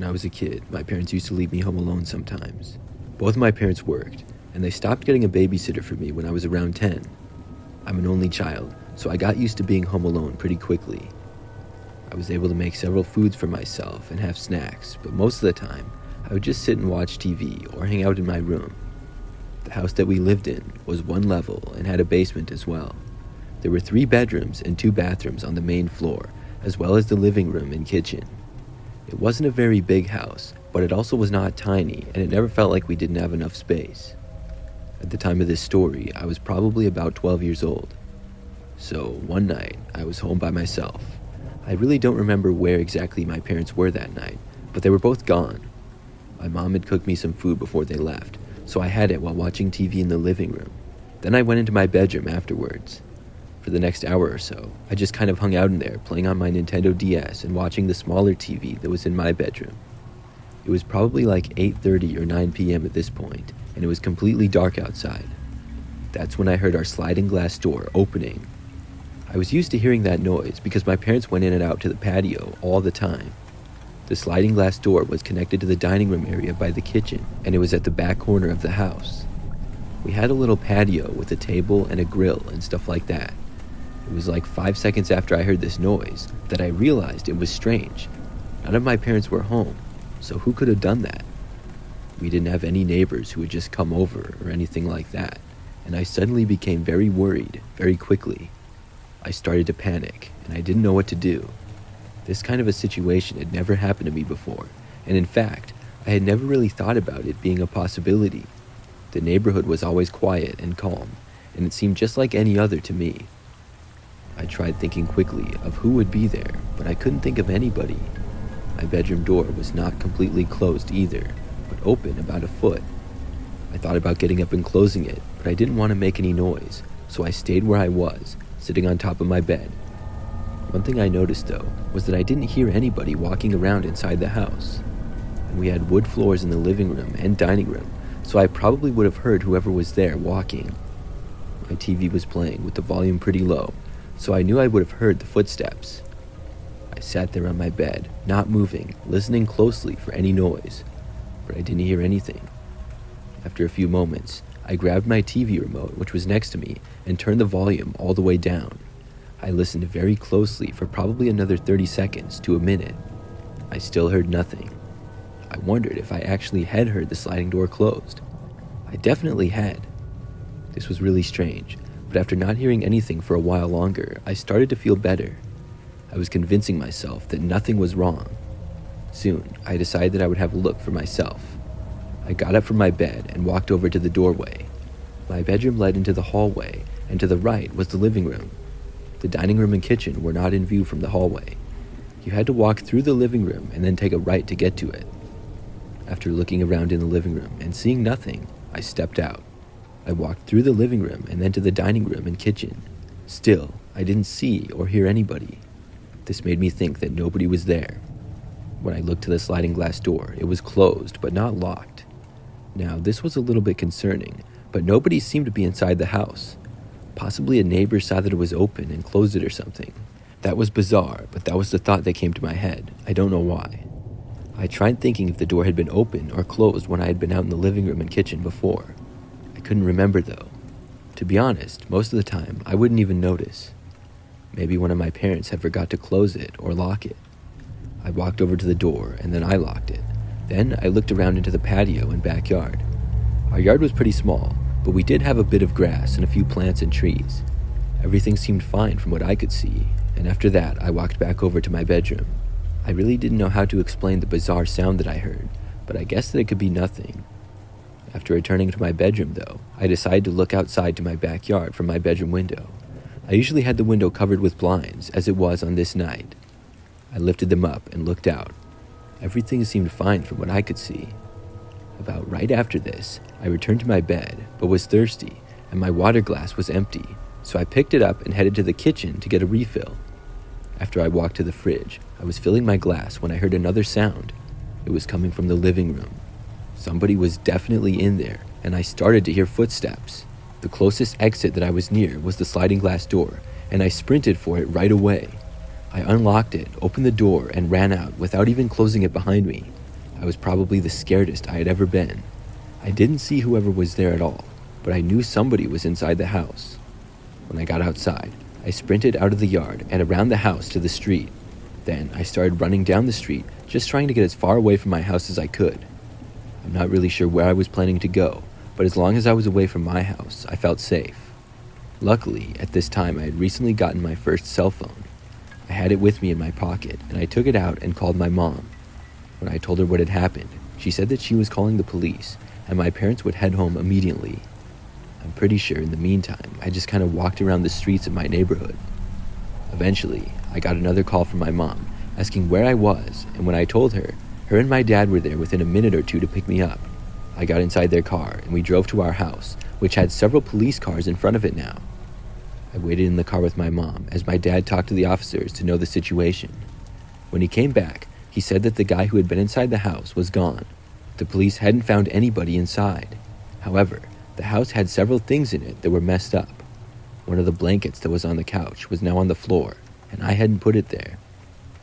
When I was a kid, my parents used to leave me home alone sometimes. Both of my parents worked, and they stopped getting a babysitter for me when I was around 10. I'm an only child, so I got used to being home alone pretty quickly. I was able to make several foods for myself and have snacks, but most of the time, I would just sit and watch TV or hang out in my room. The house that we lived in was one level and had a basement as well. There were 3 bedrooms and 2 bathrooms on the main floor, as well as the living room and kitchen. It wasn't a very big house, but it also was not tiny, and it never felt like we didn't have enough space. At the time of this story, I was probably about 12 years old. So one night, I was home by myself. I really don't remember where exactly my parents were that night, but they were both gone. My mom had cooked me some food before they left, so I had it while watching TV in the living room. Then I went into my bedroom afterwards. For the next hour or so, I just kind of hung out in there playing on my Nintendo DS and watching the smaller TV that was in my bedroom. It was probably like 8:30 or 9 p.m. at this point, and it was completely dark outside. That's when I heard our sliding glass door opening. I was used to hearing that noise because my parents went in and out to the patio all the time. The sliding glass door was connected to the dining room area by the kitchen, and it was at the back corner of the house. We had a little patio with a table and a grill and stuff like that. It was like 5 seconds after I heard this noise that I realized it was strange. None of my parents were home, so who could have done that? We didn't have any neighbors who had just come over or anything like that, and I suddenly became very worried very quickly. I started to panic, and I didn't know what to do. This kind of a situation had never happened to me before, and in fact, I had never really thought about it being a possibility. The neighborhood was always quiet and calm, and it seemed just like any other to me. I tried thinking quickly of who would be there, but I couldn't think of anybody. My bedroom door was not completely closed either, but open about a foot. I thought about getting up and closing it, but I didn't want to make any noise, so I stayed where I was, sitting on top of my bed. One thing I noticed though, was that I didn't hear anybody walking around inside the house. And we had wood floors in the living room and dining room, so I probably would have heard whoever was there walking. My TV was playing with the volume pretty low, so I knew I would have heard the footsteps. I sat there on my bed, not moving, listening closely for any noise, but I didn't hear anything. After a few moments, I grabbed my TV remote, which was next to me, and turned the volume all the way down. I listened very closely for probably another 30 seconds to a minute. I still heard nothing. I wondered if I actually had heard the sliding door closed. I definitely had. This was really strange, but after not hearing anything for a while longer, I started to feel better. I was convincing myself that nothing was wrong. Soon, I decided that I would have a look for myself. I got up from my bed and walked over to the doorway. My bedroom led into the hallway, and to the right was the living room. The dining room and kitchen were not in view from the hallway. You had to walk through the living room and then take a right to get to it. After looking around in the living room and seeing nothing, I stepped out. I walked through the living room and then to the dining room and kitchen. Still, I didn't see or hear anybody. This made me think that nobody was there. When I looked to the sliding glass door, it was closed but not locked. Now, this was a little bit concerning, but nobody seemed to be inside the house. Possibly a neighbor saw that it was open and closed it or something. That was bizarre, but that was the thought that came to my head. I don't know why. I tried thinking if the door had been open or closed when I had been out in the living room and kitchen before. I couldn't remember though. To be honest, most of the time, I wouldn't even notice. Maybe one of my parents had forgot to close it or lock it. I walked over to the door and then I locked it. Then I looked around into the patio and backyard. Our yard was pretty small, but we did have a bit of grass and a few plants and trees. Everything seemed fine from what I could see, and after that I walked back over to my bedroom. I really didn't know how to explain the bizarre sound that I heard, but I guessed that it could be nothing. After returning to my bedroom though, I decided to look outside to my backyard from my bedroom window. I usually had the window covered with blinds, as it was on this night. I lifted them up and looked out. Everything seemed fine from what I could see. About right after this, I returned to my bed, but was thirsty, and my water glass was empty, so I picked it up and headed to the kitchen to get a refill. After I walked to the fridge, I was filling my glass when I heard another sound. It was coming from the living room. Somebody was definitely in there, and I started to hear footsteps. The closest exit that I was near was the sliding glass door, and I sprinted for it right away. I unlocked it, opened the door, and ran out without even closing it behind me. I was probably the scaredest I had ever been. I didn't see whoever was there at all, but I knew somebody was inside the house. When I got outside, I sprinted out of the yard and around the house to the street. Then I started running down the street, just trying to get as far away from my house as I could. I'm not really sure where I was planning to go, but as long as I was away from my house, I felt safe. Luckily, at this time I had recently gotten my first cell phone. I had it with me in my pocket, and I took it out and called my mom. When I told her what had happened, she said that she was calling the police, and my parents would head home immediately. I'm pretty sure in the meantime, I just kind of walked around the streets of my neighborhood. Eventually, I got another call from my mom, asking where I was, and when I told her, her and my dad were there within a minute or two to pick me up. I got inside their car, and we drove to our house, which had several police cars in front of it now. I waited in the car with my mom as my dad talked to the officers to know the situation. When he came back, he said that the guy who had been inside the house was gone. The police hadn't found anybody inside. However, the house had several things in it that were messed up. One of the blankets that was on the couch was now on the floor, and I hadn't put it there.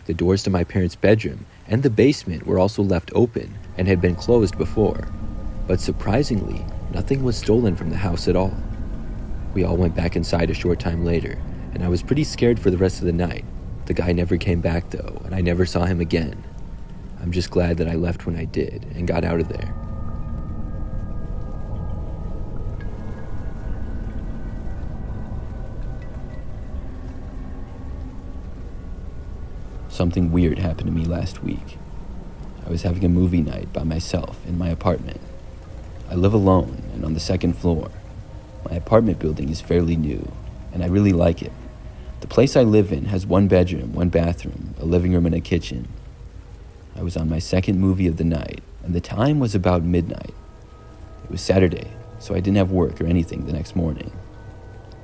The doors to my parents' bedroom and the basement were also left open and had been closed before. But surprisingly, nothing was stolen from the house at all. We all went back inside a short time later, and I was pretty scared for the rest of the night. The guy never came back though, and I never saw him again. I'm just glad that I left when I did and got out of there. Something weird happened to me last week. I was having a movie night by myself in my apartment. I live alone and on the second floor. My apartment building is fairly new, and I really like it. The place I live in has one bedroom, one bathroom, a living room, and a kitchen. I was on my second movie of the night, and the time was about midnight. It was Saturday, so I didn't have work or anything the next morning.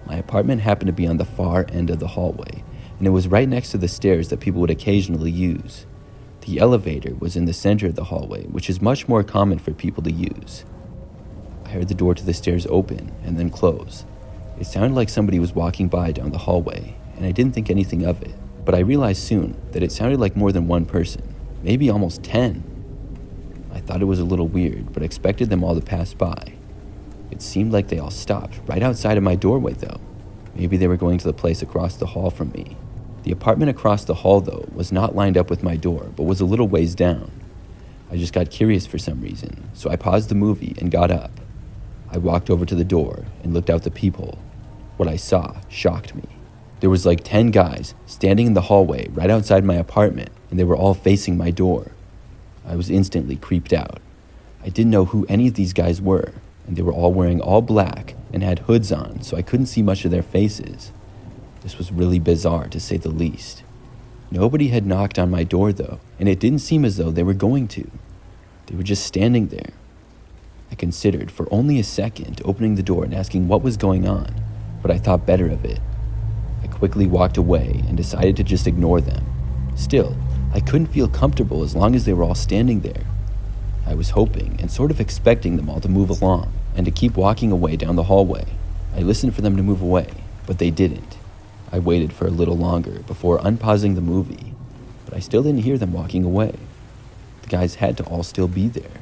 My apartment happened to be on the far end of the hallway, and it was right next to the stairs that people would occasionally use. The elevator was in the center of the hallway, which is much more common for people to use. I heard the door to the stairs open and then close. It sounded like somebody was walking by down the hallway, and I didn't think anything of it, but I realized soon that it sounded like more than one person, maybe almost 10. I thought it was a little weird, but expected them all to pass by. It seemed like they all stopped right outside of my doorway though. Maybe they were going to the place across the hall from me. The apartment across the hall though was not lined up with my door, but was a little ways down. I just got curious for some reason, so I paused the movie and got up. I walked over to the door and looked out the peephole. What I saw shocked me. There was like 10 guys standing in the hallway right outside my apartment, and they were all facing my door. I was instantly creeped out. I didn't know who any of these guys were, and they were all wearing all black and had hoods on, so I couldn't see much of their faces. This was really bizarre, to say the least. Nobody had knocked on my door though, and it didn't seem as though they were going to. They were just standing there. I considered for only a second opening the door and asking what was going on, but I thought better of it. I quickly walked away and decided to just ignore them. Still, I couldn't feel comfortable as long as they were all standing there. I was hoping and sort of expecting them all to move along and to keep walking away down the hallway. I listened for them to move away, but they didn't. I waited for a little longer before unpausing the movie, but I still didn't hear them walking away. The guys had to all still be there.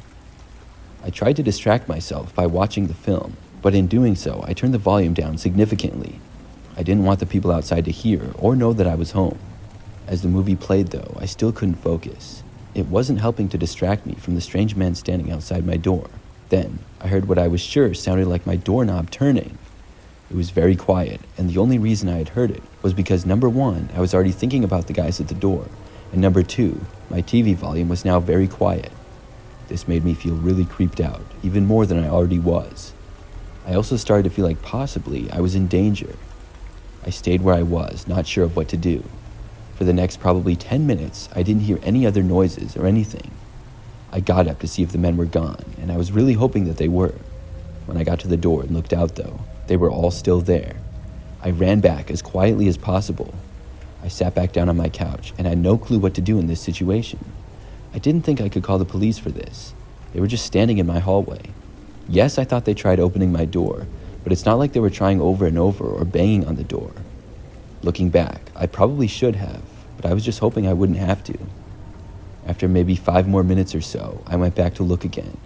I tried to distract myself by watching the film, but in doing so, I turned the volume down significantly. I didn't want the people outside to hear or know that I was home. As the movie played though, I still couldn't focus. It wasn't helping to distract me from the strange man standing outside my door. Then, I heard what I was sure sounded like my doorknob turning. It was very quiet, and the only reason I had heard it was because number one, I was already thinking about the guys at the door, and number two, my TV volume was now very quiet. This made me feel really creeped out, even more than I already was. I also started to feel like possibly I was in danger. I stayed where I was, not sure of what to do. For the next probably 10 minutes, I didn't hear any other noises or anything. I got up to see if the men were gone, and I was really hoping that they were. When I got to the door and looked out though, they were all still there. I ran back as quietly as possible. I sat back down on my couch and had no clue what to do in this situation. I didn't think I could call the police for this. They were just standing in my hallway. Yes, I thought they tried opening my door, but it's not like they were trying over and over or banging on the door. Looking back, I probably should have, but I was just hoping I wouldn't have to. After maybe 5 more minutes or so, I went back to look again.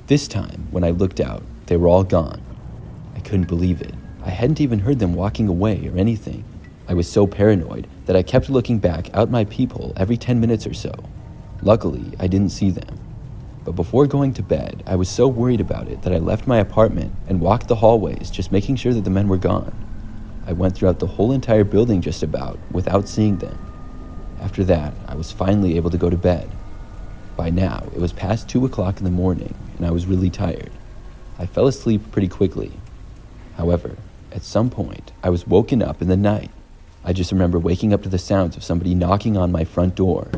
This time, when I looked out, they were all gone. I couldn't believe it. I hadn't even heard them walking away or anything. I was so paranoid that I kept looking back out my peephole every 10 minutes or so. Luckily, I didn't see them. But before going to bed, I was so worried about it that I left my apartment and walked the hallways, just making sure that the men were gone. I went throughout the whole entire building just about, without seeing them. After that, I was finally able to go to bed. By now, it was past 2 o'clock in the morning, and I was really tired. I fell asleep pretty quickly. However, at some point, I was woken up in the night. I just remember waking up to the sounds of somebody knocking on my front door.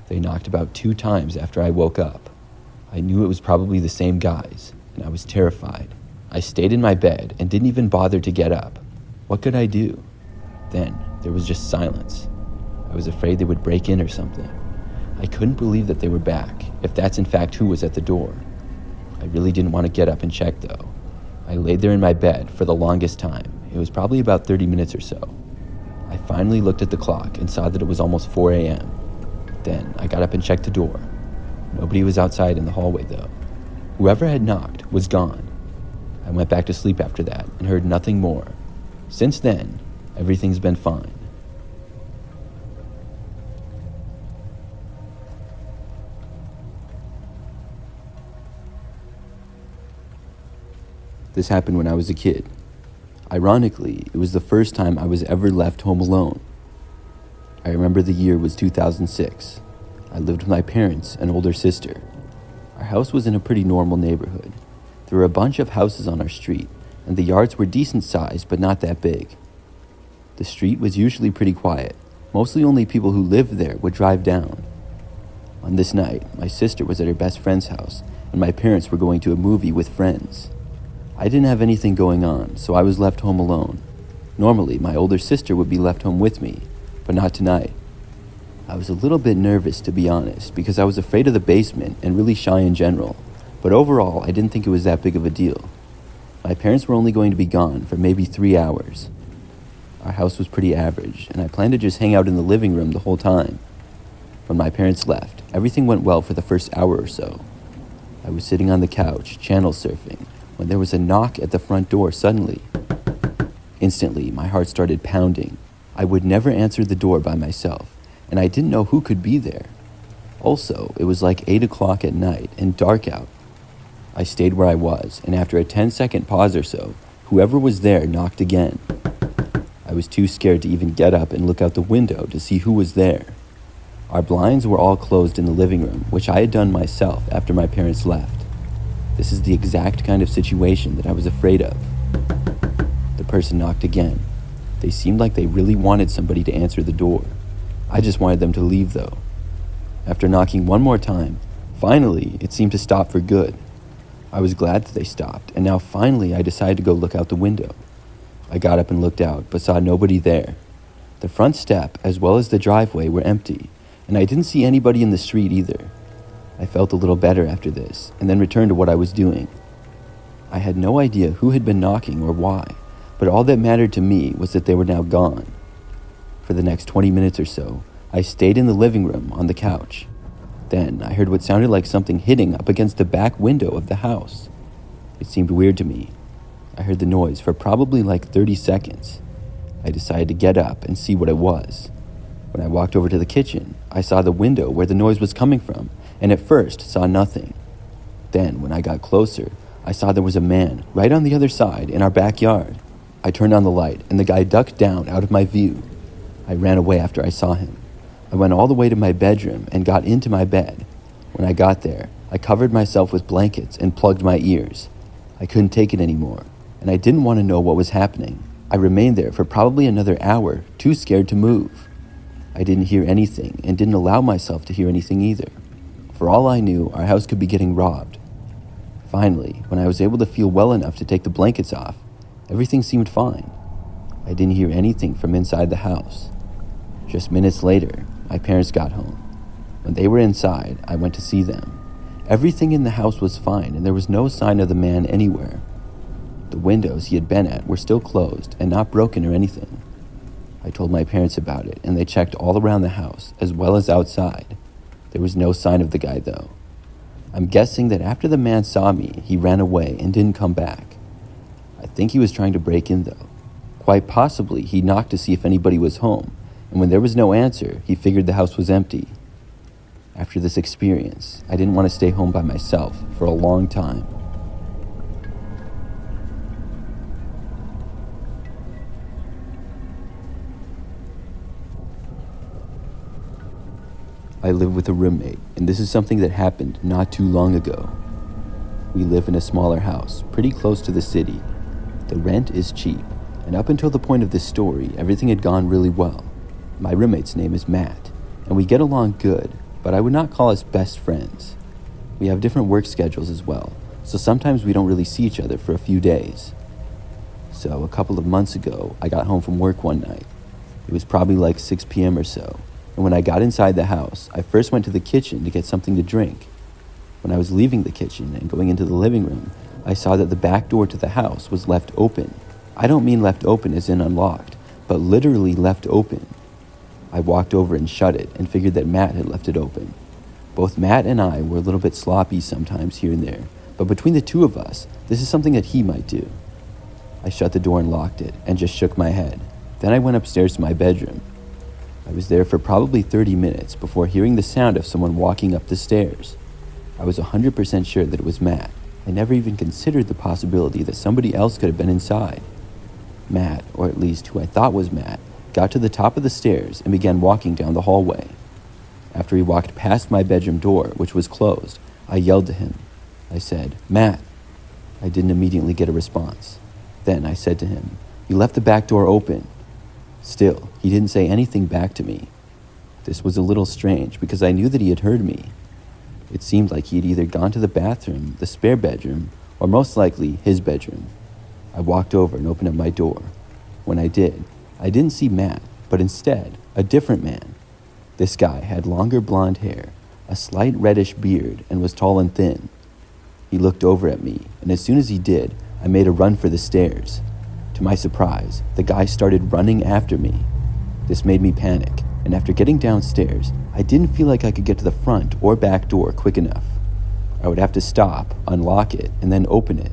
They knocked about 2 times after I woke up. I knew it was probably the same guys, and I was terrified. I stayed in my bed and didn't even bother to get up. What could I do? Then, there was just silence. I was afraid they would break in or something. I couldn't believe that they were back, if that's in fact who was at the door. I really didn't want to get up and check though. I laid there in my bed for the longest time. It was probably about 30 minutes or so. I finally looked at the clock and saw that it was almost 4 a.m. Then I got up and checked the door. Nobody was outside in the hallway though. Whoever had knocked was gone. I went back to sleep after that and heard nothing more. Since then, everything's been fine. This happened when I was a kid. Ironically, it was the first time I was ever left home alone. I remember the year was 2006. I lived with my parents and older sister. Our house was in a pretty normal neighborhood. There were a bunch of houses on our street, and the yards were decent sized but not that big. The street was usually pretty quiet. Mostly only people who lived there would drive down. On this night, my sister was at her best friend's house, and my parents were going to a movie with friends. I didn't have anything going on, so I was left home alone. Normally, my older sister would be left home with me, but not tonight. I was a little bit nervous, to be honest, because I was afraid of the basement and really shy in general, but overall, I didn't think it was that big of a deal. My parents were only going to be gone for maybe 3 hours. Our house was pretty average, and I planned to just hang out in the living room the whole time. When my parents left, everything went well for the first hour or so. I was sitting on the couch, channel surfing, when there was a knock at the front door suddenly. Instantly, my heart started pounding. I would never answer the door by myself, and I didn't know who could be there. Also, it was like 8 o'clock at night and dark out. I stayed where I was, and after a 10-second pause or so, whoever was there knocked again. I was too scared to even get up and look out the window to see who was there. Our blinds were all closed in the living room, which I had done myself after my parents left. This is the exact kind of situation that I was afraid of. The person knocked again. They seemed like they really wanted somebody to answer the door. I just wanted them to leave though. After knocking one more time, finally it seemed to stop for good. I was glad that they stopped, and now finally I decided to go look out the window. I got up and looked out, but saw nobody there. The front step, as well as the driveway, were empty, and I didn't see anybody in the street either. I felt a little better after this, and then returned to what I was doing. I had no idea who had been knocking or why, but all that mattered to me was that they were now gone. For the next 20 minutes or so, I stayed in the living room on the couch. Then I heard what sounded like something hitting up against the back window of the house. It seemed weird to me. I heard the noise for probably like 30 seconds. I decided to get up and see what it was. When I walked over to the kitchen, I saw the window where the noise was coming from, and at first saw nothing. Then, when I got closer, I saw there was a man right on the other side in our backyard. I turned on the light, and the guy ducked down out of my view. I ran away after I saw him. I went all the way to my bedroom and got into my bed. When I got there, I covered myself with blankets and plugged my ears. I couldn't take it anymore, and I didn't want to know what was happening. I remained there for probably another hour, too scared to move. I didn't hear anything and didn't allow myself to hear anything either. For all I knew, our house could be getting robbed. Finally, when I was able to feel well enough to take the blankets off, everything seemed fine. I didn't hear anything from inside the house. Just minutes later, my parents got home. When they were inside, I went to see them. Everything in the house was fine, and there was no sign of the man anywhere. The windows he had been at were still closed and not broken or anything. I told my parents about it, and they checked all around the house, as well as outside. There was no sign of the guy, though. I'm guessing that after the man saw me, he ran away and didn't come back. I think he was trying to break in, though. Quite possibly, he knocked to see if anybody was home, and when there was no answer, he figured the house was empty. After this experience, I didn't want to stay home by myself for a long time. I live with a roommate, and this is something that happened not too long ago. We live in a smaller house, pretty close to the city. The rent is cheap, and up until the point of this story, everything had gone really well. My roommate's name is Matt, and we get along good, but I would not call us best friends. We have different work schedules as well, so sometimes we don't really see each other for a few days. So a couple of months ago, I got home from work one night. It was probably like 6 p.m. or so, and when I got inside the house, I first went to the kitchen to get something to drink. When I was leaving the kitchen and going into the living room, I saw that the back door to the house was left open. I don't mean left open as in unlocked, but literally left open. I walked over and shut it and figured that Matt had left it open. Both Matt and I were a little bit sloppy sometimes here and there, but between the two of us, this is something that he might do. I shut the door and locked it and just shook my head. Then I went upstairs to my bedroom. I was there for probably 30 minutes before hearing the sound of someone walking up the stairs. I was 100% sure that it was Matt. I never even considered the possibility that somebody else could have been inside. Matt, or at least who I thought was Matt, got to the top of the stairs and began walking down the hallway. After he walked past my bedroom door, which was closed, I yelled to him. I said, "Matt." I didn't immediately get a response. Then I said to him, "You left the back door open." Still, he didn't say anything back to me. This was a little strange because I knew that he had heard me. It seemed like he had either gone to the bathroom, the spare bedroom, or most likely his bedroom. I walked over and opened up my door. When I did, I didn't see Matt, but instead, a different man. This guy had longer blonde hair, a slight reddish beard, and was tall and thin. He looked over at me, and as soon as he did, I made a run for the stairs. To my surprise, the guy started running after me. This made me panic, and after getting downstairs, I didn't feel like I could get to the front or back door quick enough. I would have to stop, unlock it, and then open it.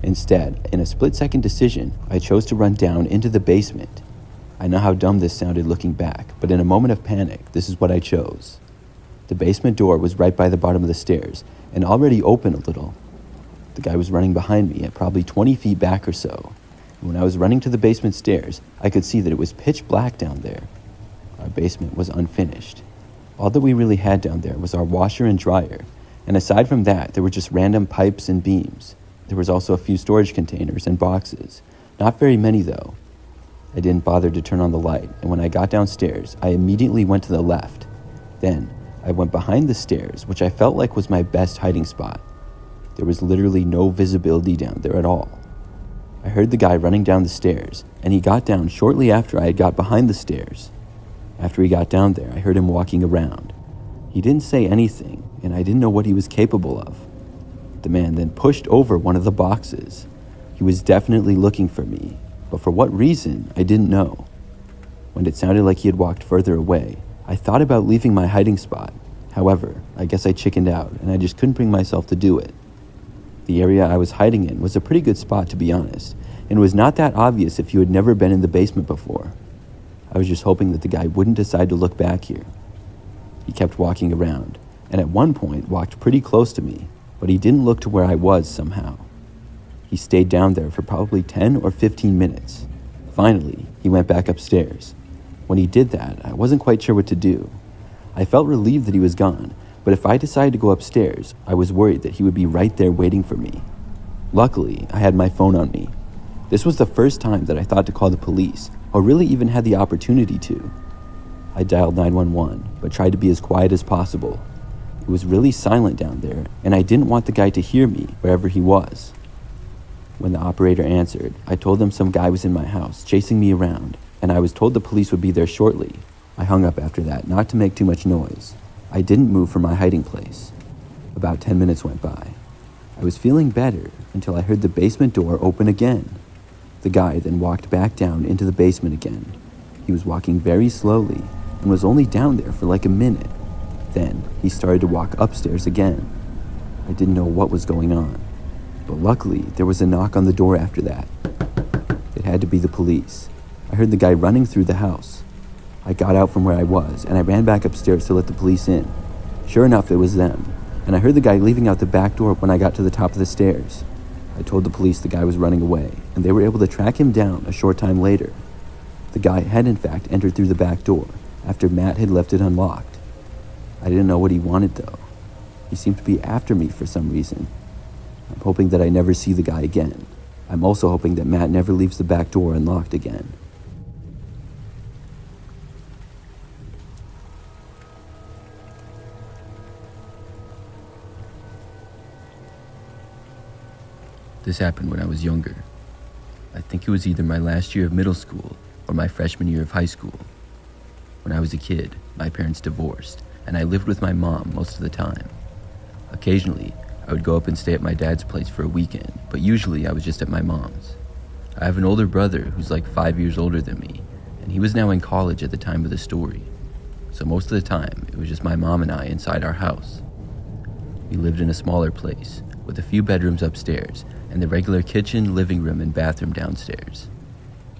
Instead, in a split-second decision, I chose to run down into the basement. I know how dumb this sounded looking back, but in a moment of panic, this is what I chose. The basement door was right by the bottom of the stairs, and already open a little. The guy was running behind me at probably 20 feet back or so. And when I was running to the basement stairs, I could see that it was pitch black down there. Our basement was unfinished. All that we really had down there was our washer and dryer, and aside from that, there were just random pipes and beams. There was also a few storage containers and boxes. Not very many, though. I didn't bother to turn on the light, and when I got downstairs, I immediately went to the left. Then, I went behind the stairs, which I felt like was my best hiding spot. There was literally no visibility down there at all. I heard the guy running down the stairs, and he got down shortly after I had got behind the stairs. After he got down there, I heard him walking around. He didn't say anything, and I didn't know what he was capable of. The man then pushed over one of the boxes. He was definitely looking for me, but for what reason, I didn't know. When it sounded like he had walked further away, I thought about leaving my hiding spot. However, I guess I chickened out, and I just couldn't bring myself to do it. The area I was hiding in was a pretty good spot, to be honest, and was not that obvious if you had never been in the basement before. I was just hoping that the guy wouldn't decide to look back here. He kept walking around, and at one point walked pretty close to me, but he didn't look to where I was somehow. He stayed down there for probably 10 or 15 minutes. Finally, he went back upstairs. When he did that, I wasn't quite sure what to do. I felt relieved that he was gone, but if I decided to go upstairs, I was worried that he would be right there waiting for me. Luckily, I had my phone on me. This was the first time that I thought to call the police, or really even had the opportunity to. I dialed 911, but tried to be as quiet as possible. It was really silent down there, and I didn't want the guy to hear me wherever he was. When the operator answered, I told them some guy was in my house, chasing me around, and I was told the police would be there shortly. I hung up after that, not to make too much noise. I didn't move from my hiding place. About 10 minutes went by. I was feeling better until I heard the basement door open again. The guy then walked back down into the basement again. He was walking very slowly and was only down there for like a minute. Then he started to walk upstairs again. I didn't know what was going on, but luckily there was a knock on the door after that. It had to be the police. I heard the guy running through the house. I got out from where I was and I ran back upstairs to let the police in. Sure enough, it was them, and I heard the guy leaving out the back door when I got to the top of the stairs. I told the police the guy was running away, and they were able to track him down a short time later. The guy had in fact entered through the back door after Matt had left it unlocked. I didn't know what he wanted though. He seemed to be after me for some reason. I'm hoping that I never see the guy again. I'm also hoping that Matt never leaves the back door unlocked again. This happened when I was younger. I think it was either my last year of middle school or my freshman year of high school. When I was a kid, my parents divorced, and I lived with my mom most of the time. Occasionally, I would go up and stay at my dad's place for a weekend, but usually I was just at my mom's. I have an older brother who's like 5 years older than me, and he was now in college at the time of the story. So most of the time, it was just my mom and I inside our house. We lived in a smaller place, with a few bedrooms upstairs, and the regular kitchen, living room, and bathroom downstairs.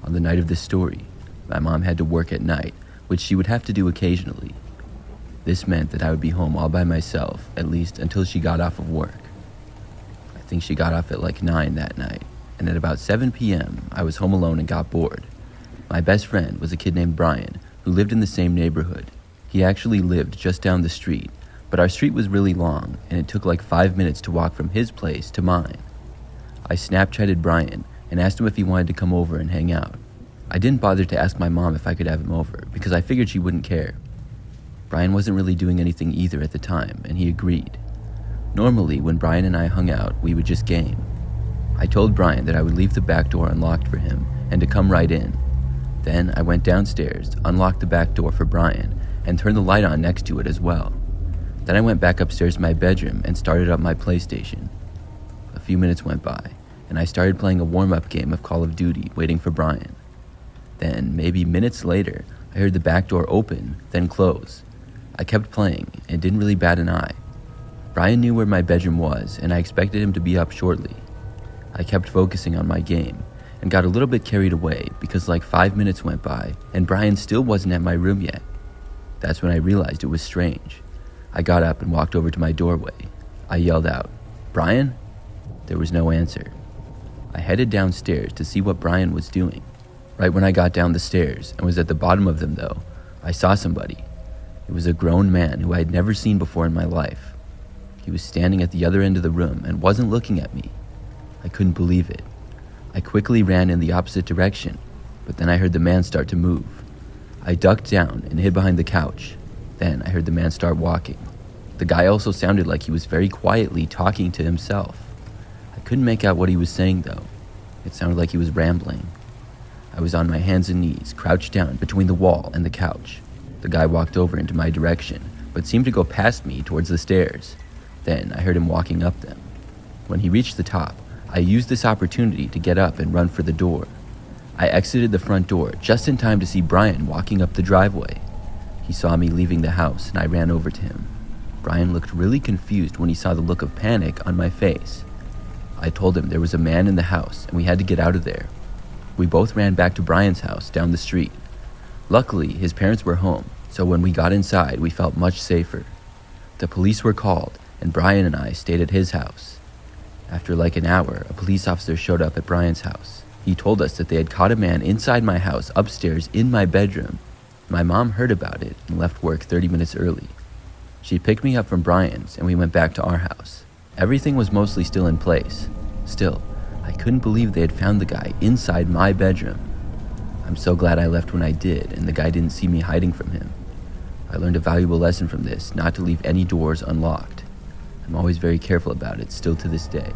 On the night of this story, my mom had to work at night, which she would have to do occasionally. This meant that I would be home all by myself, at least until she got off of work. I think she got off at like 9 that night, and at about 7 p.m., I was home alone and got bored. My best friend was a kid named Brian, who lived in the same neighborhood. He actually lived just down the street, but our street was really long, and it took like 5 minutes to walk from his place to mine. I Snapchatted Brian and asked him if he wanted to come over and hang out. I didn't bother to ask my mom if I could have him over because I figured she wouldn't care. Brian wasn't really doing anything either at the time, and he agreed. Normally, when Brian and I hung out, we would just game. I told Brian that I would leave the back door unlocked for him and to come right in. Then I went downstairs, unlocked the back door for Brian, and turned the light on next to it as well. Then I went back upstairs to my bedroom and started up my PlayStation. A few minutes went by, and I started playing a warm-up game of Call of Duty, waiting for Brian. Then, maybe minutes later, I heard the back door open, then close. I kept playing, and didn't really bat an eye. Brian knew where my bedroom was, and I expected him to be up shortly. I kept focusing on my game, and got a little bit carried away because like 5 minutes went by, and Brian still wasn't at my room yet. That's when I realized it was strange. I got up and walked over to my doorway. I yelled out, "Brian?" There was no answer. I headed downstairs to see what Brian was doing. Right when I got down the stairs and was at the bottom of them though, I saw somebody. It was a grown man who I had never seen before in my life. He was standing at the other end of the room and wasn't looking at me. I couldn't believe it. I quickly ran in the opposite direction, but then I heard the man start to move. I ducked down and hid behind the couch. Then I heard the man start walking. The guy also sounded like he was very quietly talking to himself. I couldn't make out what he was saying though. It sounded like he was rambling. I was on my hands and knees, crouched down between the wall and the couch. The guy walked over into my direction, but seemed to go past me towards the stairs. Then I heard him walking up them. When he reached the top, I used this opportunity to get up and run for the door. I exited the front door just in time to see Brian walking up the driveway. He saw me leaving the house and I ran over to him. Brian looked really confused when he saw the look of panic on my face. I told him there was a man in the house and we had to get out of there. We both ran back to Brian's house down the street. Luckily, his parents were home, so when we got inside, we felt much safer. The police were called, and Brian and I stayed at his house. After like an hour, a police officer showed up at Brian's house. He told us that they had caught a man inside my house upstairs in my bedroom. My mom heard about it and left work 30 minutes early. She picked me up from Brian's and we went back to our house. Everything was mostly still in place. Still, I couldn't believe they had found the guy inside my bedroom. I'm so glad I left when I did and the guy didn't see me hiding from him. I learned a valuable lesson from this, not to leave any doors unlocked. I'm always very careful about it, still to this day.